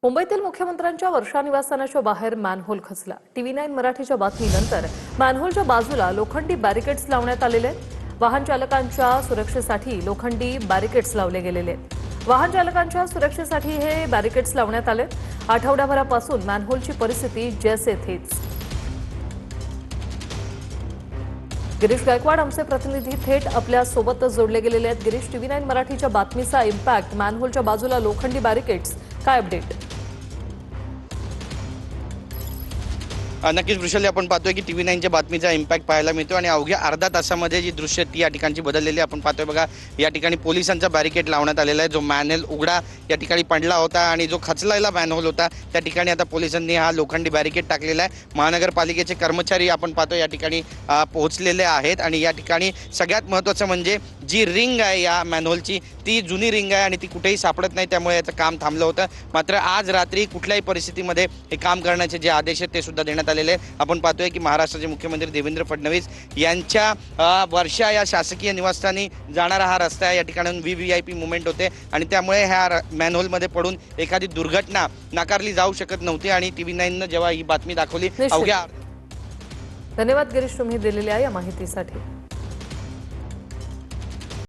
मुंबईतील मुख्यमंत्र्यांच्या वर्षा निवासस्थानाच्या बाहेर मॅनहोल खचला। TV9 मराठीच्या बातमीनंतर मॅनहोलच्या बाजूला लोखंडी बॅरिकेड्स लावण्यात आलेले आहेत। वाहन चालकांच्या सुरक्षेसाठी लोखंडी बॅरिकेड्स लावले गेलेले आहेत। वाहन चालकांच्या सुरक्षेसाठी हे बॅरिकेड्स लावण्यात आले। आठवड्याभरापासून मॅनहोलची परिस्थिती जैसे थेच। गिरीश गायकवाड आमचे प्रतिनिधी थेट आपल्या सोबतच जोडले गेलेले आहेत। गिरीश, TV9 मराठीच्या बातमीचा इम्पॅक्ट, मॅनहोलच्या बाजूला लोखंडी बॅरिकेड्स, काय अपडेट? नक्कीच वृषाली, आपण पाहतोय की TV9च्या बातमीचा इम्पॅक्ट पाहायला मिळतो आणि अवघ्या अर्धा तासामध्ये जी दृश्य ती या ठिकाणची बदललेली आपण पाहतोय। बघा, या ठिकाणी पोलिसांचा बॅरिकेड लावण्यात आलेला आहे। जो मॅनहोल उघडा या ठिकाणी पडला होता आणि जो खचलेला मॅनहोल होता त्या ठिकाणी आता पोलिसांनी हा लोखंडी बॅरिकेड टाकलेला आहे। महानगरपालिकेचे कर्मचारी आपण पाहतोय या ठिकाणी पोहोचलेले आहेत आणि या ठिकाणी सगळ्यात महत्त्वाचं म्हणजे जी रिंग आहे या मॅनहोलची ती जुनी रिंग आहे आणि ती कुठेही सापडत नाही, त्यामुळे याचं काम थांबलं होतं। मात्र आज रात्री कुठल्याही परिस्थितीमध्ये हे काम करण्याचे जे आदेश आहेत ते सुद्धा देण्यात आलेले आहेत। आपण पाहतोय की महाराष्ट्राचे मुख्यमंत्री देवेंद्र फडणवीस यांच्या वर्षा या शासकीय निवासस्थानी जाणारा हा रस्ता आहे। या ठिकाणाहून VVIP मुवमेंट होते आणि त्यामुळे ह्या मॅनहोलमध्ये पडून एखादी दुर्घटना नाकारली जाऊ शकत नव्हती आणि TV9 जेव्हा ही बातमी दाखवली अवघ्या धन्यवाद गिरीश, तुम्ही दिलेल्या या माहितीसाठी।